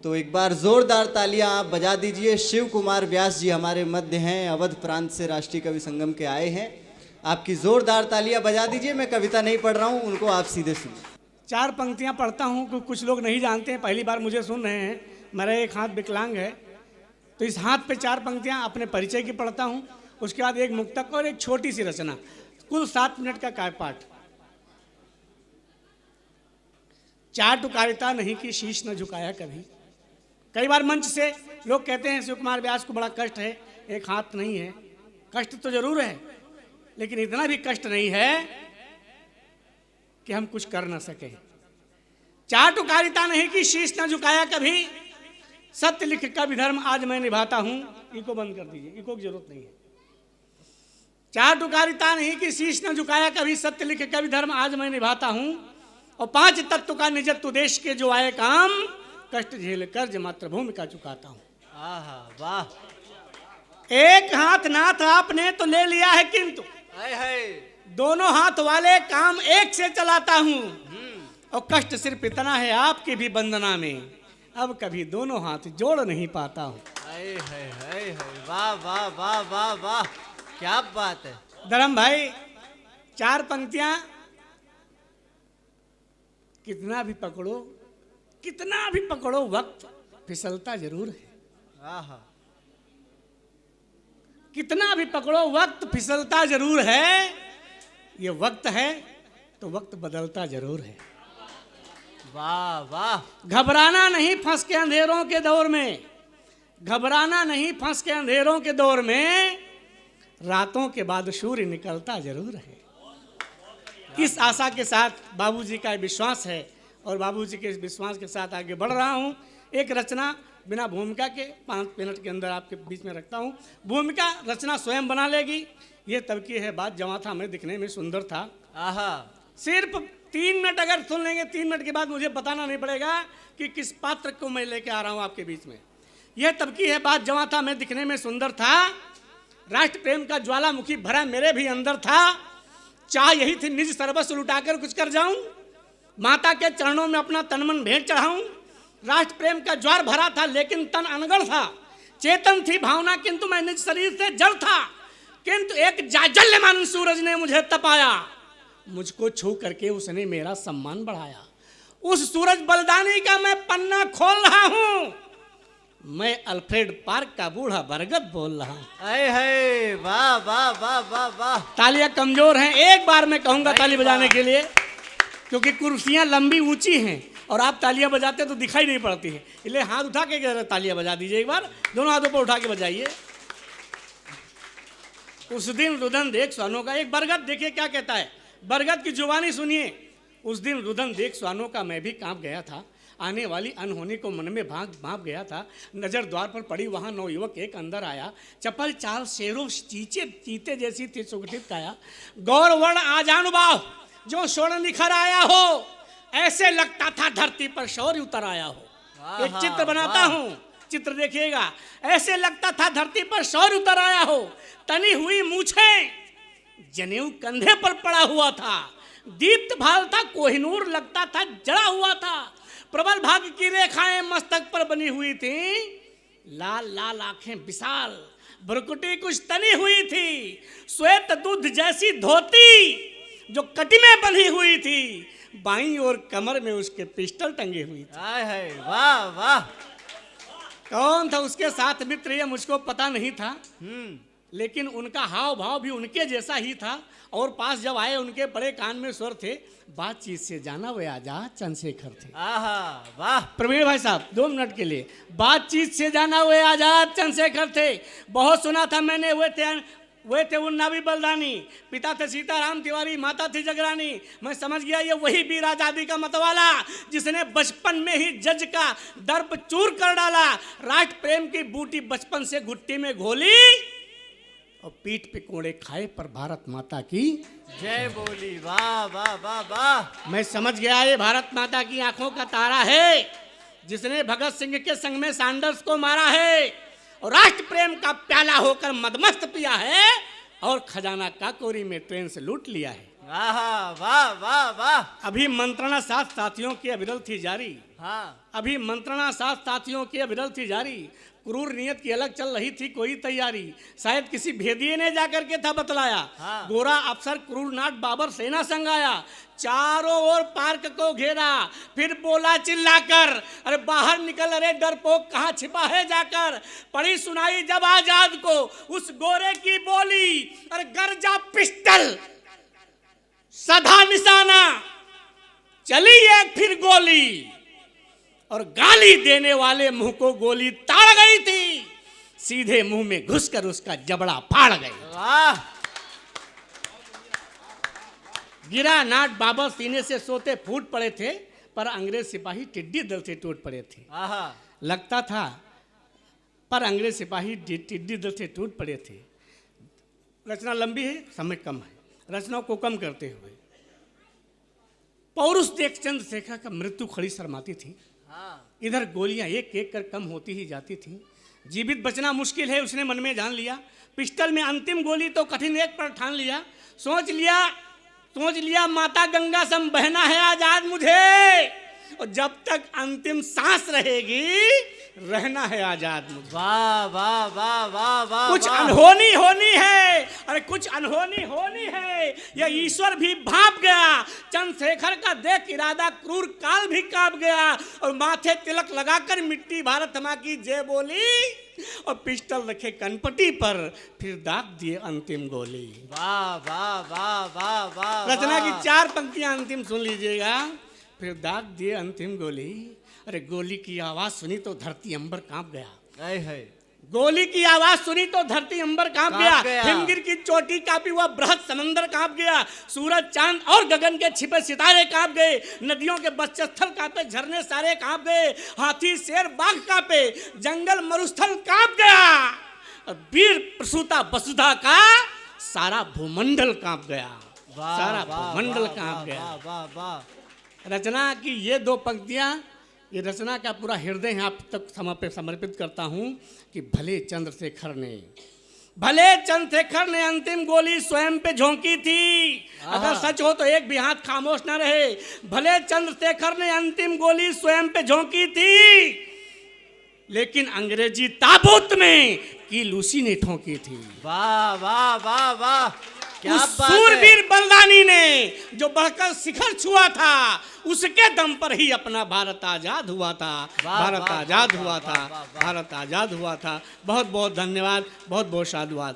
तो एक बार जोरदार तालियां आप बजा दीजिए। शिव कुमार व्यास जी हमारे मध्य हैं, अवध प्रांत से राष्ट्रीय कवि संगम के आए हैं। आपकी जोरदार तालियां बजा दीजिए। मैं कविता नहीं पढ़ रहा हूं, उनको आप सीधे सुनिए। 4 पंक्तियां पढ़ता हूं, कुछ लोग नहीं जानते हैं, पहली बार मुझे सुन रहे हैं। मेरा एक हाथ विकलांग है, तो इस हाथ पे 4 पंक्तियां अपने परिचय की पढ़ता हूं। उसके बाद एक मुक्तक और एक छोटी सी रचना, कुल 7 मिनट का काव्यपाठ। चाटुकारिता नहीं कि शीश न झुकाया कभी। कई बार मंच से लोग कहते हैं शिव कुमार व्यास को बड़ा कष्ट है, एक हाथ नहीं है। कष्ट तो जरूर है, लेकिन इतना भी कष्ट नहीं है कि हम कुछ कर न सके। चाटुकारिता नहीं कि शीश न झुकाया कभी, सत्य लिख का विधर्म आज मैं निभाता हूं। इको बंद कर दीजिए, इको की जरूरत नहीं है। चाटुकारिता नहीं कि शीश न झुकाया कभी, सत्य लिख का विधर्म आज मैं निभाता हूं। और 5 तत्व का निजत्व देश के जो आए काम, कष्ट झेल कर्ज मातृभूमि का चुकाता हूं। आहा वाह। एक हाथ नाथ आपने तो ले लिया है, किंतु दोनों हाथ वाले काम एक से चलाता हूं। और कष्ट सिर्फ इतना है आपकी भी वंदना में, अब कभी दोनों हाथ जोड़ नहीं पाता हूं। वाह वाह वाह वाह वाह, क्या बात है धर्म भाई। 4 पंक्तियां कितना भी पकड़ो वक्त फिसलता जरूर है। आहा, कितना भी पकड़ो वक्त फिसलता जरूर है। ये वक्त है तो वक्त बदलता जरूर है। वाह वाह। घबराना नहीं फंस के अंधेरों के दौर में, घबराना नहीं फंस के अंधेरों के दौर में, रातों के बाद सूर्य निकलता जरूर है। इस आशा के साथ बाबूजी का विश्वास है और बाबूजी के विश्वास के साथ आगे बढ़ रहा हूं। एक रचना बिना भूमिका के 5 मिनट के अंदर आपके बीच में रखता हूं। भूमिका रचना स्वयं बना लेगी। ये तब की है बात, जवां था मैं दिखने में सुंदर था। आहा, सिर्फ 3 मिनट अगर सुन लेंगे, 3 मिनट के बाद मुझे बताना नहीं पड़ेगा कि किस पात्र को मैं लेके आ रहा हूं आपके बीच में। यह तब की है बात, जवां था मैं दिखने में सुंदर था, राष्ट्र प्रेम का ज्वालामुखी भरा मेरे भी अंदर था। चाह यही थी निज सर्वस्व लुटाकर कुछ कर जाऊं, माता के चरणों में अपना तन मन भेंट चढ़ाऊं। राष्ट्र प्रेम का ज्वार भरा था लेकिन तन अनगढ़ था, चेतन थी भावना किंतु मैं निज शरीर से जड़ था। किंतु एक जाजल्यमान सूरज ने मुझे तपाया, मुझको छू करके उसने मेरा सम्मान बढ़ाया। उस सूरज बलिदानी का मैं पन्ना खोल रहा हूं, मैं अल्फ्रेड पार्क का बूढ़ा बरगद बोल रहा हूं। वाह वाह वाह वाह वाह। तालियां कमजोर हैं, एक बार मैं कहूंगा ताली बजाने के लिए, क्योंकि कुर्सियां लंबी ऊंची हैं और आप तालियां बजाते तो दिखाई नहीं पड़ती है। इसलिए हाथ उठा के तालियां बजा दीजिए एक बार, दोनों हाथों पर उठा के बजाइए। उस दिन रुदन देख स्वानों का, एक बरगद देखिए क्या कहता है, बरगद की जुबानी सुनिए। उस दिन रुदन देख स्वानों का मैं भी कांप गया था, आने वाली अनहोनी को मन में भाप गया था। नजर द्वार पर पड़ी, वहां नवयुवक एक अंदर आया, चपल चाल शेरों चीते जैसी थी सुगठित काया। गौरवर्ण आजानुभाव जो स्वर्ण निखर आया हो, ऐसे लगता था धरती पर शौर्य उतर आया हो। एक चित्र बनाता हूं, चित्र देखिएगा। ऐसे लगता था धरती पर शौर्य उतर आया हो, तनी हुई मूछें जनेऊ कंधे पर पड़ा हुआ था, दीप्त भाल था कोहिनूर लगता था जड़ा हुआ था। प्रबल भाग की रेखाएं मस्तक पर बनी हुई थी, लाल लाल आंखें विशाल, भ्रुकुटी कुछ तनी हुई थी, श्वेत दूध जैसी धोती जो कटी में बंधी हुई थी, बाईं और कमर में उसके पिस्टल टंगे हुई थी। वाह वाह। कौन था उसके साथ मित्र, ये मुझको पता नहीं था, लेकिन उनका हाव भाव भी उनके जैसा ही था। और पास जब आए उनके बड़े कान में स्वर थे, बातचीत से जाना वे आजाद चंद्रशेखर थे। आहा वाह। प्रवीण भाई साहब 2 मिनट के लिए, बातचीत से जाना वे आजाद चंद्रशेखर थे। बहुत सुना था मैंने, वे थे उन्नावी बलदानी, पिता थे सीताराम तिवारी, माता थी जगरानी। मैं समझ गया ये वही वीर आजादी का मतवाला, जिसने बचपन में ही जज का दर्प चूर कर डाला। राष्ट्र प्रेम की बूटी बचपन से घुट्टी में घोली और पीठ पे कोड़े खाए पर भारत माता की जय बोली। वाह वाह वाह वाह। मैं समझ गया ये भारत माता की आंखों का तारा है, जिसने भगत सिंह के संग में सैंडर्स को मारा है और राष्ट्र प्रेम का प्याला होकर मदमस्त पिया है और खजाना काकोरी में ट्रेन से लूट लिया है। आहा, वाह वाह वाह। अभी मंत्रणा सात साथियों की अविरल थी जारी। हाँ, अभी मंत्रणा सात साथियों की अविरल थी जारी। क्रूर नियत की अलग चल रही थी कोई तैयारी। शायद किसी भेदिए ने जाकर के था बतलाया। हाँ। गोरा अफसर क्रूर नाट बाबर सेना संग आया। चारों ओर पार्क को घेरा, फिर बोला चिल्लाकर, अरे बाहर निकल, अरे डरपोक कहाँ छिपा है जाकर। पड़ी सुनाई जब आजाद को उस गोरे की बोली, अरे गरजा पिस्टल सधा निशाना, चली एक फिर गोली और गाली देने वाले मुंह को गोली ताड़ गई थी। सीधे मुंह में घुसकर उसका जबड़ा फाड़ गई। वाह। गिरा नाट बाबर सीने से सोते फूट पड़े थे, पर अंग्रेज सिपाही टिड्डी दल से टूट पड़े थे। आहा, लगता था पर अंग्रेज सिपाही टिड्डी दल से टूट पड़े थे। रचना लंबी है, समय कम है। रचनाओं को कम करते हुए पौरुष देख चंद्रशेखर का मृत्यु खड़ी शर्माती थी। हाँ, इधर गोलियां एक एक कर कम होती ही जाती थीं। जीवित बचना मुश्किल है, उसने मन में जान लिया। पिस्टल में अंतिम गोली तो कठिन एक पर ठान लिया। सोच लिया माता गंगा सम बहना है आजाद मुझे, और जब तक अंतिम सांस रहेगी रहना है आजाद मुझे। वाह वाह वाह वाह वाह। कुछ वाह। अनहोनी होनी है, अरे कुछ अनहोनी होनी है, यह ईश्वर भी भाप गया। चंद्रशेखर का देख इरादा क्रूर काल भी कांप गया, और माथे तिलक लगाकर मिट्टी भारत माँ की जय बोली, और पिस्टल रखे कनपटी पर, फिर दाग दिए अंतिम गोली। वाह वाह वाह वाह वाह। रचना वाह। की 4 पंक्तियां अंतिम सुन लीजिएगा। फिर दाग दिए अंतिम गोली, अरे गोली की आवाज सुनी तो धरती अंबर कांप गया। ऐ है। गोली की आवाज सुनी तो धरती अंबर कांप कांप गया। गया। हिमगिर की चोटी कांपी, हुआ बृहद समंदर कांप गया। सूरज चांद और गगन के छिपे सितारे कांप गए। नदियों के बक्षस्थल कांपे, झरने सारे कांप गए। हाथी शेर बाघ कांपे, जंगल मरुस्थल कांप गया। और वीर प्रसूता वसुधा का सारा भूमंडल कांप गया। वाह, सारा वाह, भूमंडल वाह, कांप वाह, गया। वाह वाह। रचना की ये 2 पंक्तियां, ये रचना का पूरा हृदय आप तक समर्पित करता हूं कि भले चंद्रशेखर ने अंतिम गोली स्वयं पे झोंकी थी। अगर सच हो तो एक भी हाथ खामोश ना रहे। भले चंद्रशेखर ने अंतिम गोली स्वयं पे झोंकी थी, लेकिन अंग्रेजी ताबूत में की लूसी ने ठोंकी थी। वाह वाह वाह वाह। क्या उस बात है। सूरवीर बलदानी ने जो बढ़कर शिखर छुआ था, उसके दम पर ही अपना भारत आजाद हुआ था। भारत आजाद हुआ था। भारत आजाद हुआ था। बहुत बहुत धन्यवाद, बहुत बहुत साधुवाद।